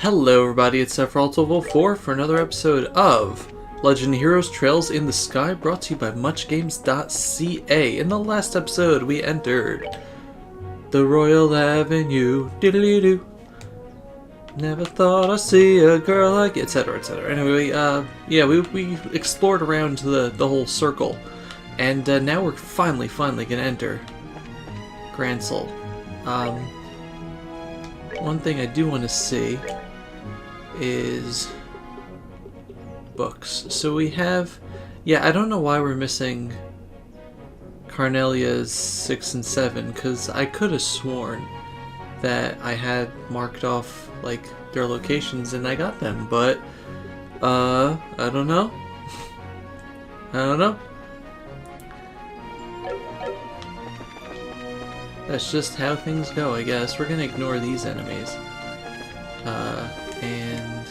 Hello everybody, it's Sephiroth1204 for another episode of Legend Heroes Trails in the Sky, brought to you by muchgames.ca. In the last episode we entered the Royal Avenue, diddly-doo. Never thought I'd see a girl like, etc, etc. Anyway, we explored around the whole circle, and now we're finally gonna enter Grancel. One thing I do want to see is books. So we have, I don't know why we're missing Carnelia's 6 and 7, because I could have sworn that I had marked off like their locations and I got them, but I don't know. I don't know. That's just how things go, I guess. We're gonna ignore these enemies. And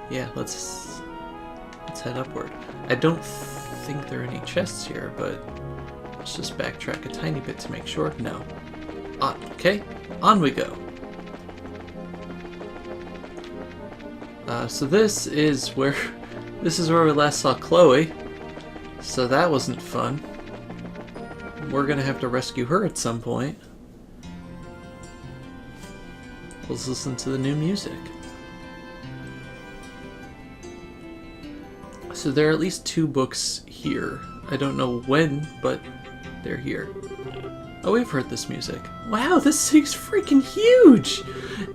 yeah, let's head upward. I don't think there are any chests here, but let's just backtrack a tiny bit to make sure. No. Okay, on we go. So this is where we last saw Chloe. So that wasn't fun. We're gonna have to rescue her at some point. Let's listen to the new music. So there are at least 2 books here. I don't know when, but they're here. Oh, we've heard this music. Wow, this thing's freaking huge!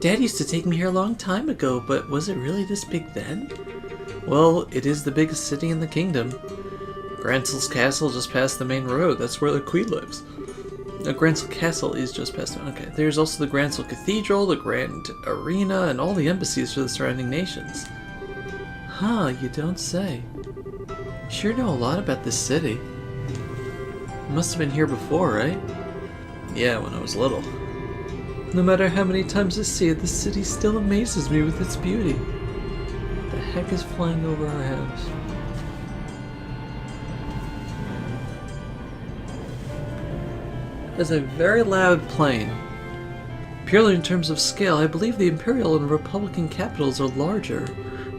Dad used to take me here a long time ago, but was it really this big then? Well, it is the biggest city in the kingdom. Grancel's castle just past the main road. That's where the queen lives. Grancel Castle is just past. Okay, there's also the Grancel Cathedral, the Grand Arena, and all the embassies for the surrounding nations. Huh, you don't say. You sure know a lot about this city. You must have been here before, right? Yeah, when I was little. No matter how many times I see it, the city still amazes me with its beauty. What the heck is flying over our house? Is a very loud plane. Purely in terms of scale, I believe the Imperial and Republican capitals are larger,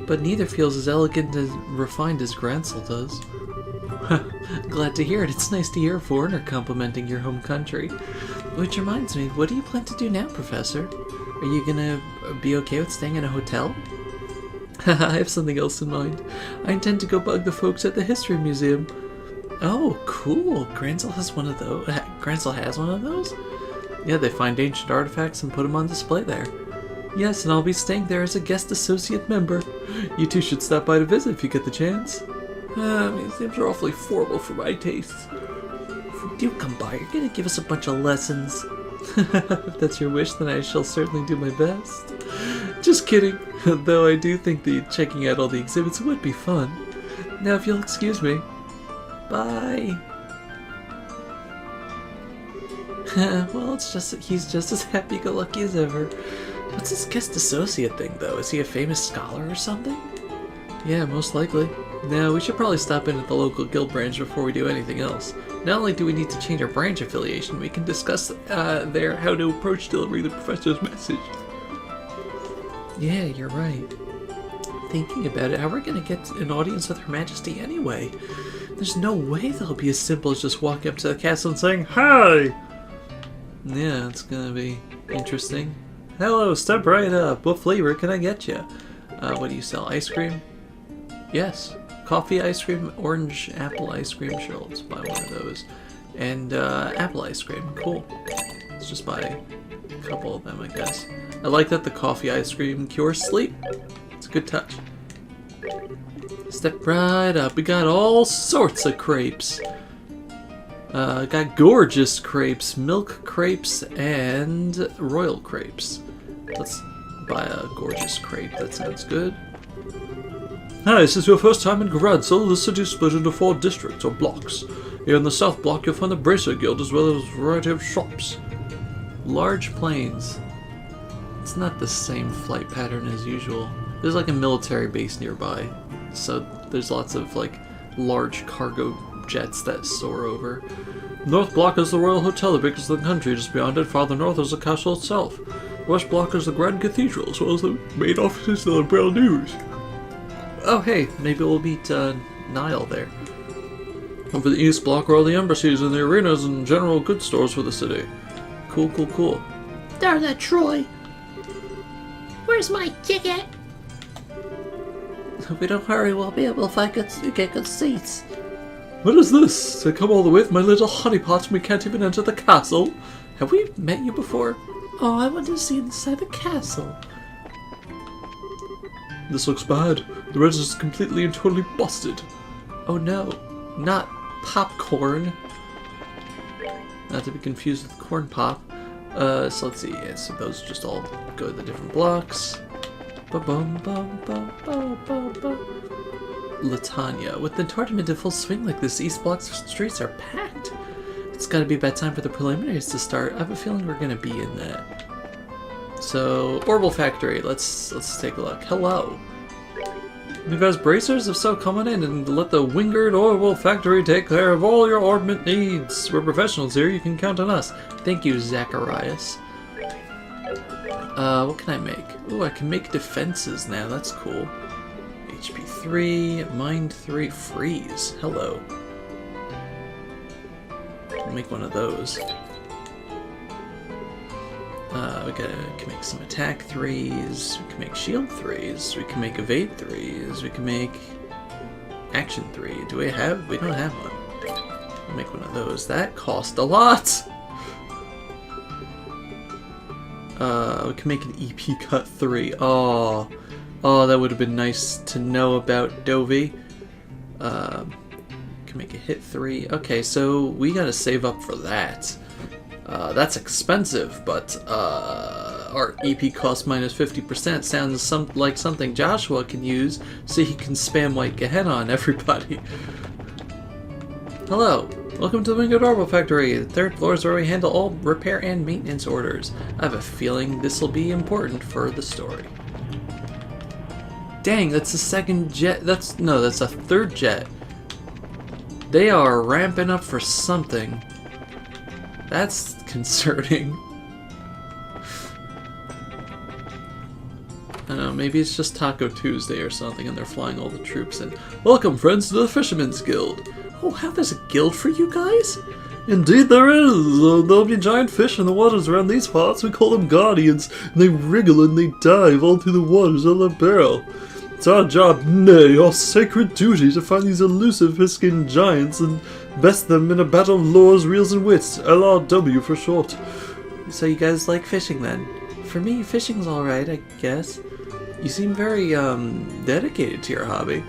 but neither feels as elegant and refined as Grancel does. Glad to hear it. It's nice to hear a foreigner complimenting your home country. Which reminds me, what do you plan to do now, Professor? Are you gonna be okay with staying in a hotel? I have something else in mind. I intend to go bug the folks at the History Museum. Oh, cool. Grancel has one of those? Grancel has one of those? Yeah, they find ancient artifacts and put them on display there. Yes, and I'll be staying there as a guest associate member. You two should stop by to visit if you get the chance. These names are awfully formal for my tastes. If we do come by, you're gonna give us a bunch of lessons. If that's your wish, then I shall certainly do my best. Just kidding. Though I do think that checking out all the exhibits would be fun. Now, if you'll excuse me. Bye. Well, it's just that he's just as happy-go-lucky as ever. What's this guest associate thing, though? Is he a famous scholar or something? Yeah, most likely. Now, we should probably stop in at the local guild branch before we do anything else. Not only do we need to change our branch affiliation, we can discuss there how to approach delivering the professor's message. Yeah, you're right. Thinking about it, how are we going to get an audience with Her Majesty anyway? There's no way that'll be as simple as just walking up to the castle and saying, "Hi!" Yeah, it's gonna be interesting. Hello, step right up. What flavor can I get you? What do you sell? Ice cream? Yes. Coffee ice cream, orange apple ice cream. Sure, let's buy one of those. And apple ice cream. Cool. Let's just buy a couple of them, I guess. I like that the coffee ice cream cures sleep. It's a good touch. Step right up. We got all sorts of crepes. Got gorgeous crepes, milk crepes, and royal crepes. Let's buy a gorgeous crepe. That sounds good. Hi, this is your first time in Grancel. The city is split into 4 districts or blocks. Here in the south block, you'll find the Bracer Guild as well as a variety of shops. Large planes. It's not the same flight pattern as usual. There's like a military base nearby. So there's lots of like large cargo jets that soar over. North Block is the Royal Hotel, the biggest in the country. Just beyond it, farther north, is the castle itself. West Block is the Grand Cathedral, as well as the main offices of the Umbrella News. Oh hey, maybe we'll meet Niall there. Over the East Block are all the embassies and the arenas and general goods stores for the city. Cool, cool, cool. Darn that Troy! Where's my ticket? If we don't hurry, we'll be able to get good seats. What is this? To come all the way with my little honeypot and we can't even enter the castle? Have we met you before? Oh, I want to see inside the castle. This looks bad. The register is completely and totally busted. Oh no, not popcorn. Not to be confused with corn pop. So let's see. Yeah, so those just all go to the different blocks. Latanya. With the tournament in full swing like this, East Block's streets are packed. It's gotta be about time for the preliminaries to start. I have a feeling we're gonna be in that. So, Orbital Factory. Let's take a look. Hello. You guys bracers? If so, come on in and let the Wingard Orbital Factory take care of all your orbment needs. We're professionals here. You can count on us. Thank you, Zacharias. What can I make? Ooh, I can make defenses now. That's cool. HP 3, Mind 3, Freeze. Hello. I'll make one of those. We can make some attack 3s, we can make shield 3s, we can make evade 3s, we can make action 3. Do we have? We don't have one. We'll make one of those. That cost a lot! We can make an EP cut 3. Oh, that would have been nice to know about, Dovey. Can make a hit 3. Okay, so we gotta save up for that. That's expensive, but our EP cost minus 50% sounds like something Joshua can use so he can spam White Gehenna on everybody. Hello, welcome to the Wingard Orbital Factory. The third floor is where we handle all repair and maintenance orders. I have a feeling this will be important for the story. Dang, that's the second jet. That's a third jet. They are ramping up for something. That's concerning. I don't know, maybe it's just Taco Tuesday or something and they're flying all the troops in. Welcome, friends, to the Fishermans Guild. Oh, how there's a guild for you guys? Indeed there is. There'll be giant fish in the waters around these parts. We call them guardians. And they wriggle and they dive all through the waters of the barrel. It's our job, nay, our sacred duty, to find these elusive Piskin giants and best them in a battle of lores, reels, and wits. LRW for short. So you guys like fishing then? For me, fishing's alright, I guess. You seem very, dedicated to your hobby.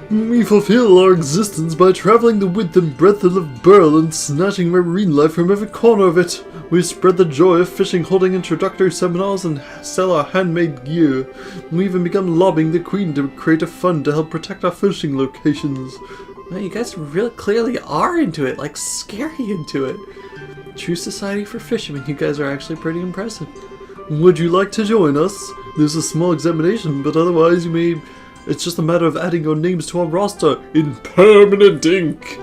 We fulfill our existence by traveling the width and breadth of the Burl and snatching marine life from every corner of it. We spread the joy of fishing, holding introductory seminars, and sell our handmade gear. We even begun lobbying the Queen to create a fund to help protect our fishing locations. Well, you guys really clearly are into it, like scary into it. True society for fishermen, you guys are actually pretty impressive. Would you like to join us? There's a small examination, but otherwise you may... It's just a matter of adding your names to our roster in permanent ink.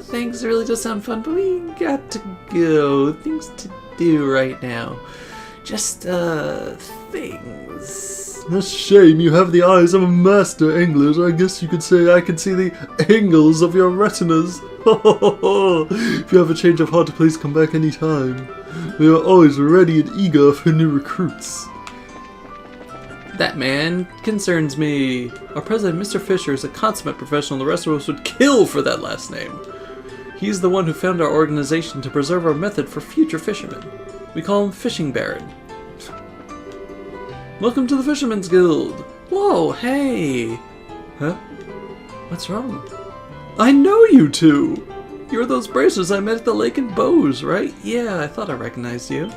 Things really does sound fun, but we got to go. Things to do right now. Just, things. A shame you have the eyes of a master angler. I guess you could say I can see the angles of your retinas. If you have a change of heart, please come back anytime. We are always ready and eager for new recruits. That man concerns me. Our president, Mr. Fisher, is a consummate professional. The rest of us would kill for that last name. He's the one who founded our organization to preserve our method for future fishermen. We call him Fishing Baron. Welcome to the Fisherman's Guild. Whoa, hey. Huh? What's wrong? I know you two. You're those bracers I met at the lake in Bose, right? Yeah, I thought I recognized you.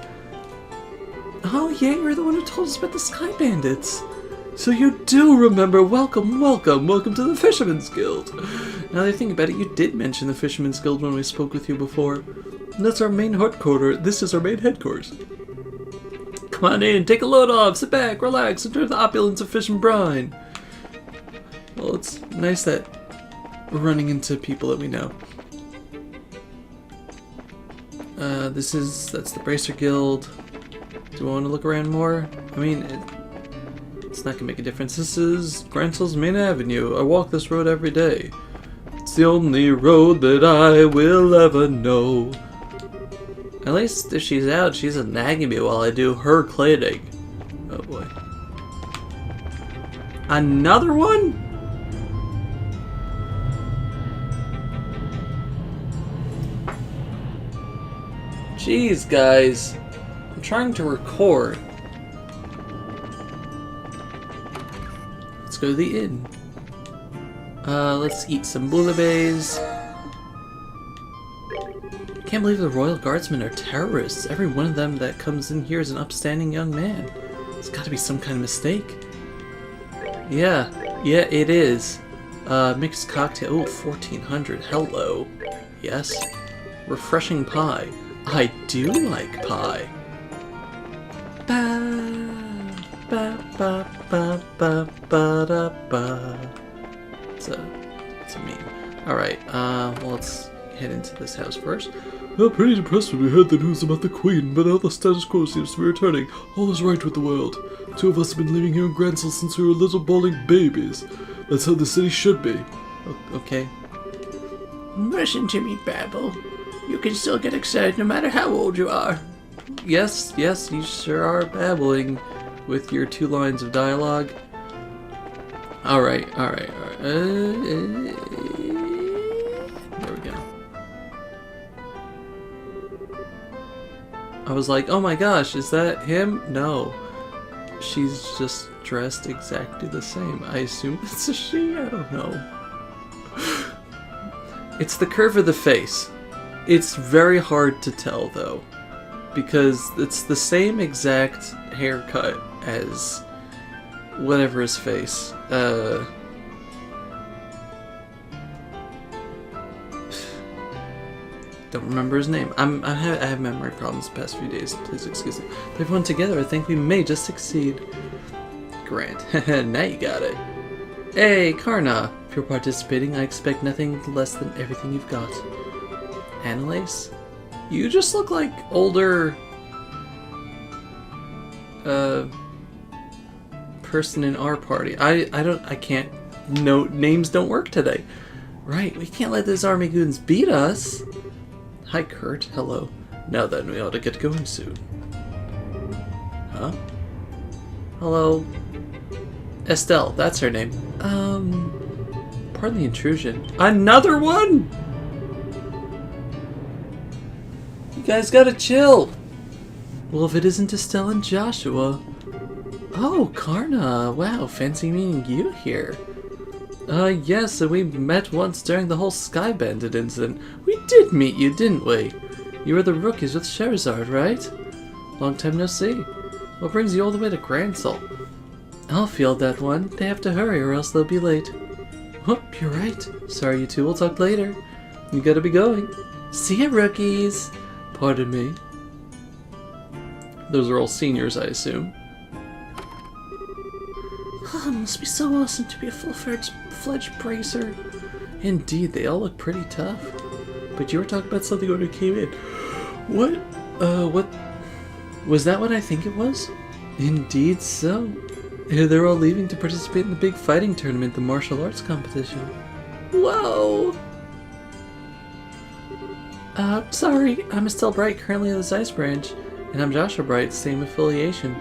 Oh yeah, you're the one who told us about the Sky Bandits. So you do remember. Welcome, welcome, welcome to the Fisherman's Guild. Now that I think about it, you did mention the Fisherman's Guild when we spoke with you before. That's our main headquarters. This is our main headquarters. Come on in, take a load off, sit back, relax, enjoy the opulence of fish and brine. Well, it's nice that we're running into people that we know. That's the Bracer Guild. Do I want to look around more? I mean, it's not gonna make a difference. This is Grancel's main avenue. I walk this road every day. It's the only road that I will ever know. At least if she's out, she's nagging me while I do her cleaning. Oh boy. Another one? Jeez, guys. I'm trying to record. Let's go to the inn. Let's eat some bouillabaisse. Can't believe the Royal Guardsmen are terrorists. Every one of them that comes in here is an upstanding young man. It's gotta be some kind of mistake. Yeah, it is. Mixed cocktail. Oh, 1400. Hello. Yes. Refreshing pie. I do like pie. Ba ba ba ba ba ba da ba. It's a meme. Alright, well, let's head into this house first. We were pretty depressed when we heard the news about the Queen, but now the status quo seems to be returning. All is right with the world. 2 of us have been living here in Grancel since we were little bawling babies. That's how the city should be. Okay. Listen to me, Babble. You can still get excited no matter how old you are. Yes, you sure are babbling with your 2 lines of dialogue. Alright. There we go. I was like, oh my gosh, is that him? No. She's just dressed exactly the same. I assume it's a she? I don't know. It's the curve of the face. It's very hard to tell, though. Because it's the same exact haircut as whatever his face. Don't remember his name. I have memory problems the past few days. Please excuse me. With everyone together, I think we may just succeed. Grant. Now you got it. Hey, Karna. If you're participating, I expect nothing less than everything you've got. Annalise? You just look like older... person in our party. I can't... No, names don't work today. Right, we can't let those army goons beat us. Hi, Kurt. Hello. Now then, we ought to get going soon. Huh? Hello? Estelle, that's her name. Pardon the intrusion. Another one?! You guys gotta chill! Well, if it isn't Estelle and Joshua... Oh, Karna! Wow, fancy meeting you here. Yes, and we met once during the whole Sky Bandit incident. We did meet you, didn't we? You were the rookies with Charizard, right? Long time no see. What brings you all the way to Grancel? I'll field that one. They have to hurry or else they'll be late. Oh, you're right. Sorry, you two. We'll talk later. You gotta be going. See ya, rookies! Pardon me. Those are all seniors, I assume. Oh, it must be so awesome to be a full-fledged bracer. Indeed, they all look pretty tough. But you were talking about something when we came in. What? Was that what I think it was? Indeed so. They're all leaving to participate in the big fighting tournament, the martial arts competition. Whoa! Sorry, I'm Estelle Bright, currently in the Zeiss branch. And I'm Joshua Bright, same affiliation.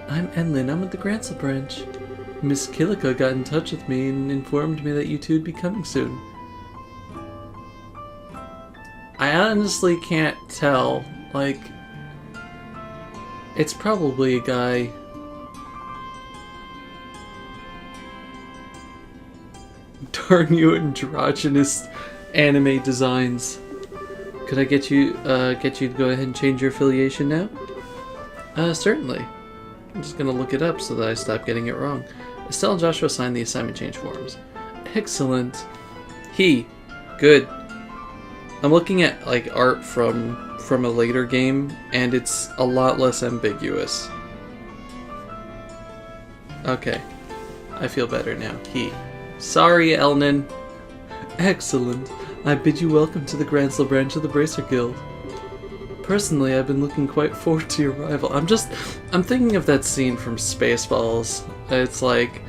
I'm Enlin, I'm with the Grancel branch. Miss Killica got in touch with me and informed me that you two would be coming soon. I honestly can't tell. Like, it's probably a guy. Darn you, androgynous anime designs. Could I get you to go ahead and change your affiliation now? Certainly. I'm just gonna look it up so that I stop getting it wrong. Estelle and Joshua signed the assignment change forms. Excellent. Good. I'm looking at like art from a later game, and it's a lot less ambiguous. Okay. I feel better now. Sorry, Elnan. Excellent. I bid you welcome to the Grancel branch of the Bracer Guild. Personally, I've been looking quite forward to your arrival. I'm thinking of that scene from Spaceballs. It's like,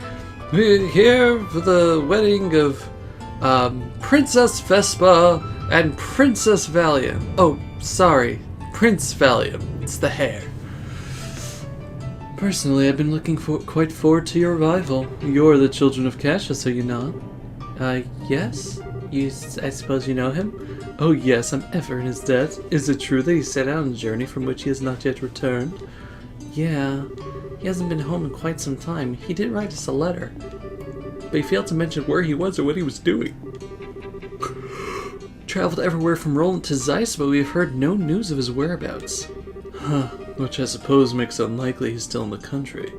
we're here for the wedding of Princess Vespa and Princess Valium. Oh, sorry, Prince Valium. It's the hair. Personally, I've been looking quite forward to your arrival. You're the children of Cassius, are you not? Yes? I suppose you know him? Oh yes, I'm ever in his debt. Is it true that he set out on a journey from which he has not yet returned? Yeah. He hasn't been home in quite some time. He did write us a letter, but he failed to mention where he was or what he was doing. Traveled everywhere from Roland to Zeiss, but we have heard no news of his whereabouts. Huh, which I suppose makes it unlikely he's still in the country.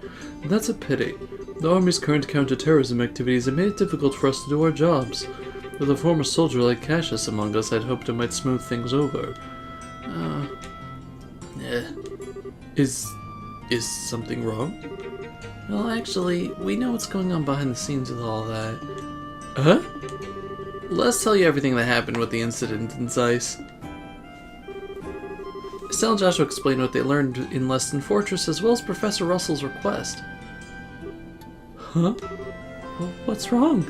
That's a pity. The Army's current counter-terrorism activities have made it difficult for us to do our jobs. With a former soldier like Cassius among us, I'd hoped it might smooth things over. Is something wrong? Well, actually, we know what's going on behind the scenes with all that. Huh? Let's tell you everything that happened with the incident in Zeiss. Estelle and Joshua explained what they learned in Leston Fortress, as well as Professor Russell's request. Huh? Well, what's wrong?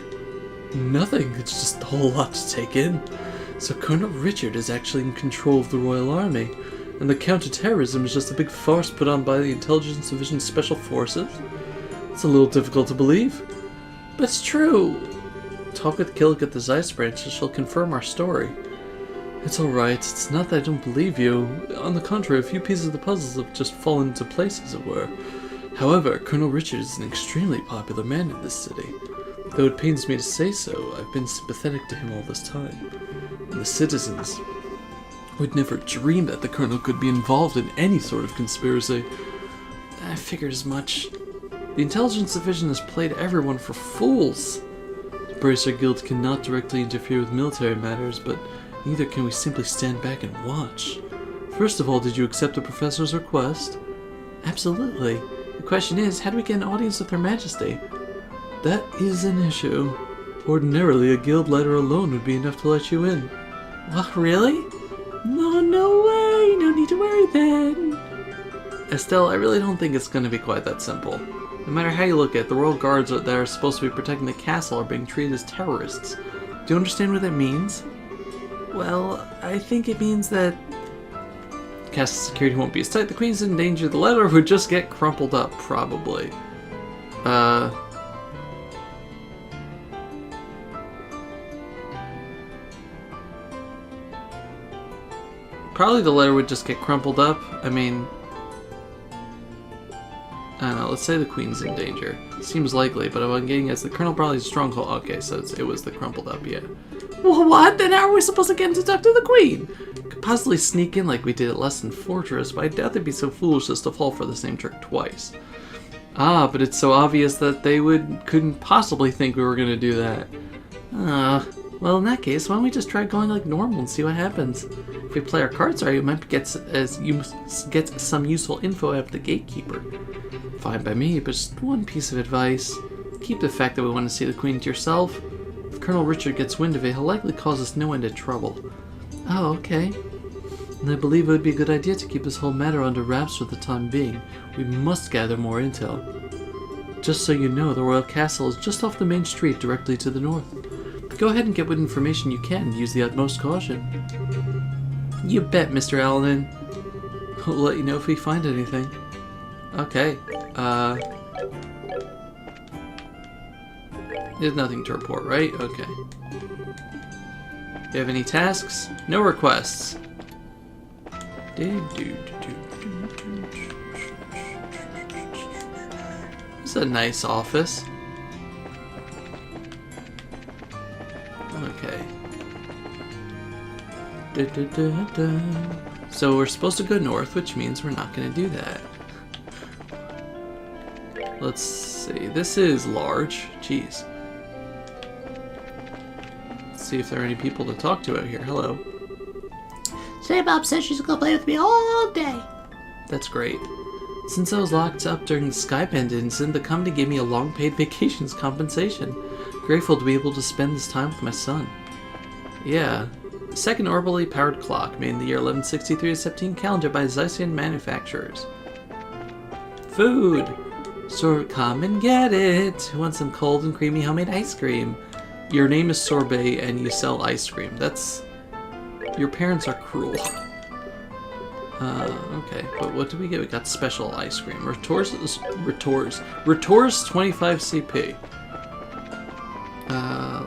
Nothing, it's just a whole lot to take in. So Colonel Richard is actually in control of the Royal Army, and the counter-terrorism is just a big farce put on by the Intelligence Division Special Forces? It's a little difficult to believe, but it's true. Talk with Gillick at the Zeiss branch and she'll confirm our story. It's alright, it's not that I don't believe you. On the contrary, a few pieces of the puzzles have just fallen into place, as it were. However, Colonel Richard is an extremely popular man in this city. Though it pains me to say so, I've been sympathetic to him all this time. And the citizens would never dream that the Colonel could be involved in any sort of conspiracy. I figured as much. The Intelligence Division has played everyone for fools. The Bracer Guild cannot directly interfere with military matters, but neither can we simply stand back and watch. First of all, did you accept the Professor's request? Absolutely. The question is, how do we get an audience with Her Majesty? That is an issue. Ordinarily, a guild letter alone would be enough to let you in. What, really? No way! No need to worry then. Estelle, I really don't think it's going to be quite that simple. No matter how you look at it, the royal guards that are supposed to be protecting the castle are being treated as terrorists. Do you understand what that means? Well, I think it means that castle security won't be as tight, the Queen's in danger, the letter would just get crumpled up, probably. Probably the letter would just get crumpled up. I mean, I don't know, let's say the Queen's in danger. Seems likely, but what I'm getting is the Colonel Brawley's stronghold. Okay, so it was the crumpled up, yeah. Well, what? Then how are we supposed to get him to talk to the Queen? Could possibly sneak in like we did at Leston Fortress, but I doubt they'd be so foolish as to fall for the same trick twice. Ah, but it's so obvious that they couldn't possibly think we were going to do that. Well, in that case, why don't we just try going like normal and see what happens? If we play our cards right, we might get some useful info out of the gatekeeper. Fine by me, but just one piece of advice. Keep the fact that we want to see the Queen to yourself. If Colonel Richard gets wind of it, he'll likely cause us no end of trouble. Oh, okay. And I believe it would be a good idea to keep this whole matter under wraps for the time being. We must gather more intel. Just so you know, the Royal Castle is just off the main street directly to the north. Go ahead and get what information you can and use the utmost caution. You bet, Mr. Alanin. We'll let you know if we find anything. Okay, there's nothing to report, right? Okay. Do you have any tasks? No requests. This is a nice office. Okay. So we're supposed to go north, which means we're not going to do that. Let's see. This is large. Jeez. Let's see if there are any people to talk to out here. Hello. Say Bob says she's gonna play with me all day. That's great. Since I was locked up during the Skybend incident, the company gave me a long paid vacations compensation. Grateful to be able to spend this time with my son. Yeah, second orbitally powered clock made in the year 1163 to 17 calendar by Zysian manufacturers. Food! So come and get it! Who wants some cold and creamy homemade ice cream? Your name is Sorbet and you sell ice cream. That's... Your parents are cruel. Okay, but what did we get? We got special ice cream. Retors 25 CP.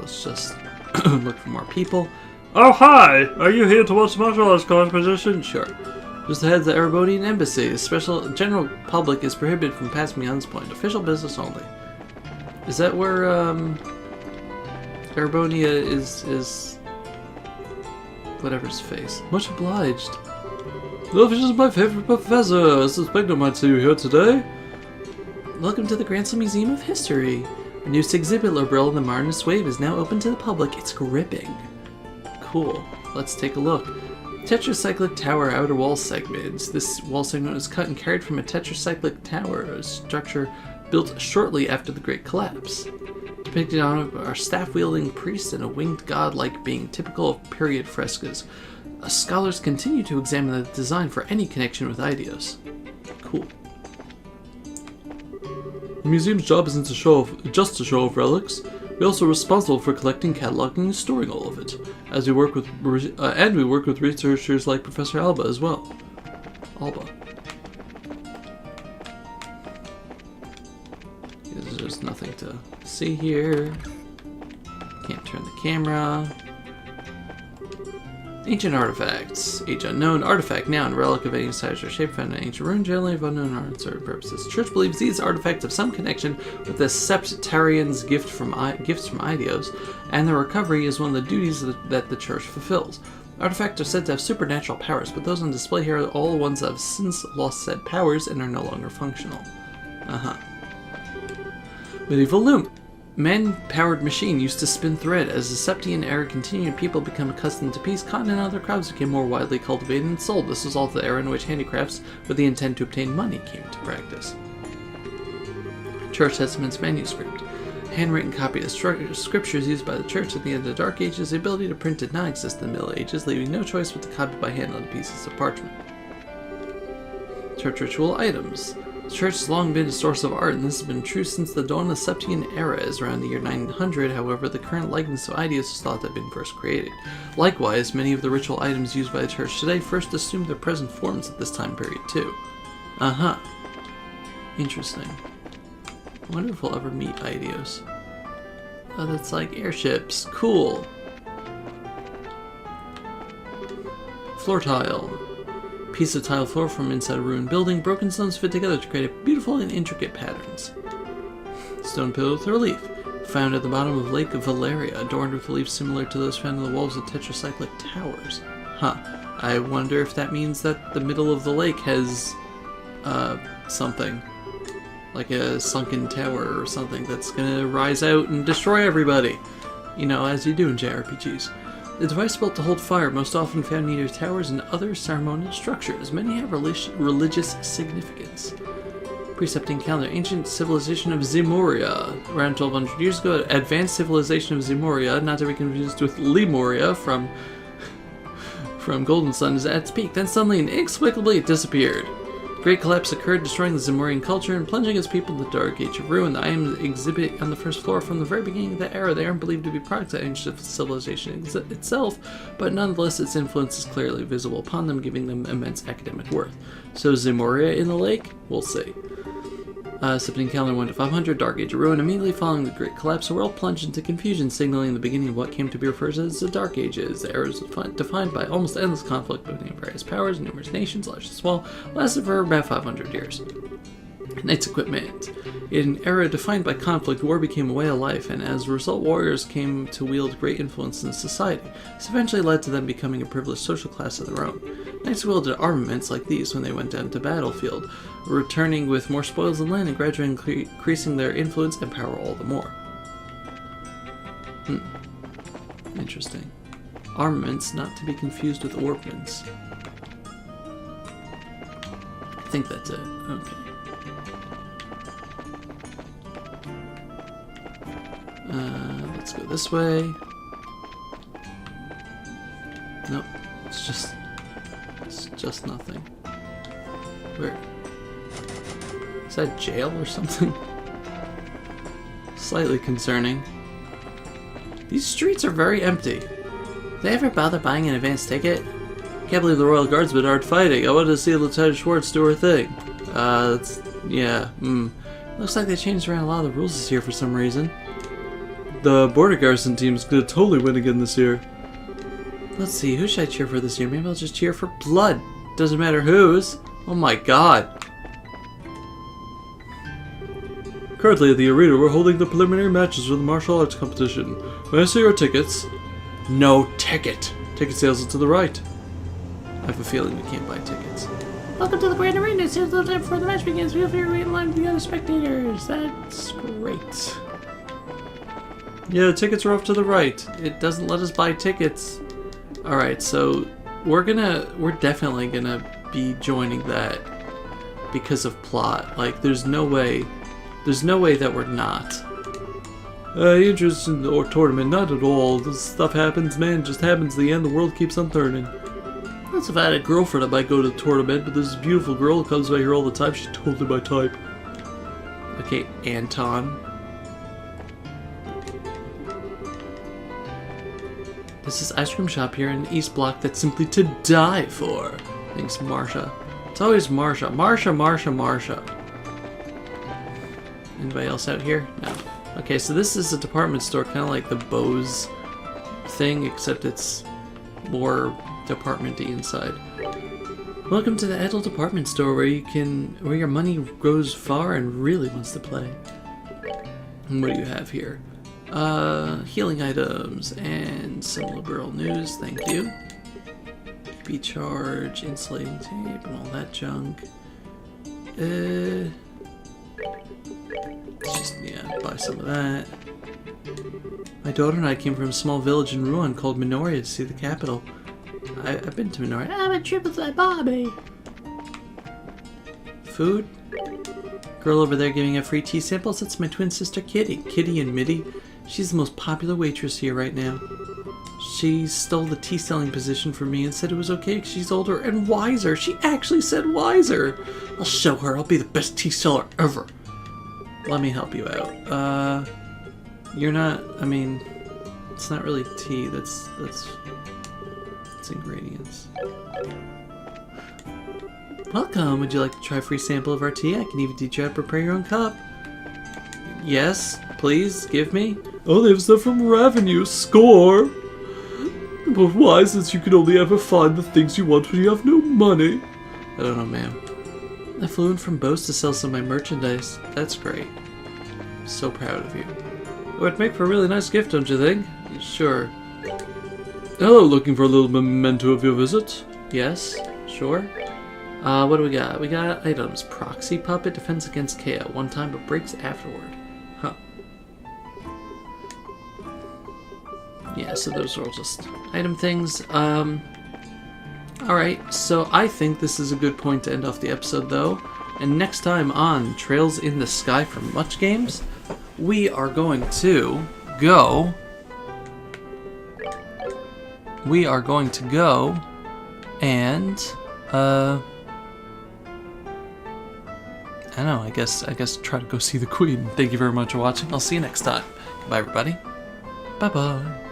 Let's just look for more people. Oh, hi! Are you here to watch the martial arts competition? Sure. Just ahead of the Erebonian embassy. The special general public is prohibited from passing beyond this point. Official business only. Is that where, Erebonia is... whatever's face. Much obliged. Well, this is my favorite professor. I suspect I might see you here today. Welcome to the Grancel Museum of History. Our newest exhibit, Labril and the Martinus Wave, is now open to the public. It's gripping. Cool. Let's take a look. Tetracyclic Tower outer wall segment. This wall segment was cut and carried from a tetracyclic tower, a structure built shortly after the Great Collapse. Depicted on are staff-wielding priests and a winged god-like being, typical of period frescoes. Scholars continue to examine the design for any connection with Eidos. Cool. The museum's job isn't just to show off relics. We're also responsible for collecting, cataloging, and storing all of it. As we work with researchers like Professor Alba as well. Alba. There's nothing to see here. Can't turn the camera. Ancient artifacts. Age unknown. Artifact, noun, relic of any size or shape found in ancient ruin, generally of unknown art and certain purposes. The Church believes these artifacts have some connection with the Septarians' gifts from Eidos, and their recovery is one of the duties that the Church fulfills. Artifacts are said to have supernatural powers, but those on display here are all ones that have since lost said powers and are no longer functional. Medieval loom. Man-powered machine used to spin thread. As the Septian era continued, people became accustomed to peace. Cotton and other crops became more widely cultivated and sold. This was also the era in which handicrafts, with the intent to obtain money, came into practice. Church Testament's manuscript. Handwritten copy of scriptures used by the Church at the end of the Dark Ages. The ability to print did not exist in the Middle Ages, leaving no choice but to copy by hand on pieces of parchment. Church ritual items. The Church has long been a source of art, and this has been true since the dawn of the Septian era, as around the year 900. However, the current likeness of Eidos is thought to have been first created. Likewise, many of the ritual items used by the Church today first assumed their present forms at this time period, too. Interesting. I wonder if we'll ever meet Eidos. Oh, that's like airships. Cool. Floor tile. Piece of tile floor from inside a ruined building. Broken stones fit together to create beautiful and intricate patterns. Stone pillar with relief. Found at the bottom of Lake Valeria, adorned with reliefs similar to those found on the walls of tetracyclic towers. I wonder if that means that the middle of the lake has, something. Like a sunken tower or something that's gonna rise out and destroy everybody. You know, as you do in JRPGs. The device built to hold fire, most often found near towers and other ceremonial structures. Many have religious significance. Precepting calendar. Ancient civilization of Zemuria. Around 1200 years ago, advanced civilization of Zemuria, not to be confused with Lemuria from Golden Sun, is at its peak. Then suddenly and inexplicably it disappeared. Great collapse occurred, destroying the Zemurian culture and plunging its people into the Dark Age of Ruin. The items exhibit on the first floor from the very beginning of the era. They aren't believed to be products of ancient civilization itself, but nonetheless its influence is clearly visible upon them, giving them immense academic worth. So Zemuria in the lake? We'll see. Septian calendar 1 to 500, Dark Age of Ruin. Immediately following the Great Collapse, the world plunged into confusion, signaling the beginning of what came to be referred to as the Dark Ages. The era was defined by almost endless conflict between various powers, numerous nations, large and small, lasted for about 500 years. Knights equipment. In an era defined by conflict, war became a way of life, and as a result, warriors came to wield great influence in society. This eventually led to them becoming a privileged social class of their own. Knights wielded armaments like these when they went down to battlefield, returning with more spoils than land and gradually increasing their influence and power all the more. Interesting. Armaments, not to be confused with ordnance. I think that's it. Okay. Let's go this way. It's just nothing. Where? Is that jail or something? Slightly concerning. These streets are very empty. Did they ever bother buying an advance ticket? Can't believe the Royal Guardsmen aren't fighting. I wanted to see Lieutenant Schwartz do her thing. Yeah, Looks like they changed around a lot of the rules this year for some reason. The border garrison team's gonna totally win again this year. Let's see, who should I cheer for this year? Maybe I'll just cheer for blood. Doesn't matter whose. Oh my god. Currently at the arena, we're holding the preliminary matches for the martial arts competition. May I see your tickets? No ticket. Ticket sales are to the right. I have a feeling we can't buy tickets. Welcome to the Grand Arena. It's the time before the match begins. Feel free to wait in line with the other spectators. That's great. Yeah, the tickets are off to the right. It doesn't let us buy tickets. Alright, so we're definitely gonna be joining that because of plot. Like, there's no way that we're not. Interest in the tournament? Not at all. This stuff happens, man. Just happens. In the end, the world keeps on turning. That's if I had a girlfriend, I might go to the tournament, but there's this beautiful girl who comes by here all the time. She's totally my type. Okay, Anton. This is ice cream shop here in the East Block that's simply to die for. Thanks, Marsha. It's always Marsha. Marsha. Anybody else out here? No. Okay, so this is a department store, kind of like the Bose thing, except it's more department-y inside. Welcome to the adult department store where your money goes far and really wants to play. And what do you have here? Healing items and some liberal news, thank you. B charge, insulating tape, and all that junk. Just, yeah, buy some of that. My daughter and I came from a small village in Rouen called Minoria to see the capital. I've been to Minoria. I'm a trip with my Bobby. Food? Girl over there giving out free tea samples? That's my twin sister Kitty. Kitty and Mitty. She's the most popular waitress here right now. She stole the tea selling position from me and said it was okay because she's older and wiser. She actually said wiser. I'll show her. I'll be the best tea seller ever. Let me help you out. You're not, I mean, it's not really tea. That's ingredients. Welcome. Would you like to try a free sample of our tea? I can even teach you how to prepare your own cup. Yes, please, give me. Oh, they have stuff from revenue. Score! But why, since you can only ever find the things you want when you have no money? I don't know, ma'am. I flew in from Bose to sell some of my merchandise. That's great. So proud of you. It would make for a really nice gift, don't you think? Sure. Hello, looking for a little memento of your visit? Yes, sure. What do we got? We got items. Proxy puppet defends against KO one time but breaks afterward. Huh. Yeah, so those are all just item things. Alright, so I think this is a good point to end off the episode though. And next time on Trails in the Sky from Much Games, we are going to go... and... I don't know, I guess try to go see the Queen. Thank you very much for watching. I'll see you next time. Goodbye, everybody. Bye-bye.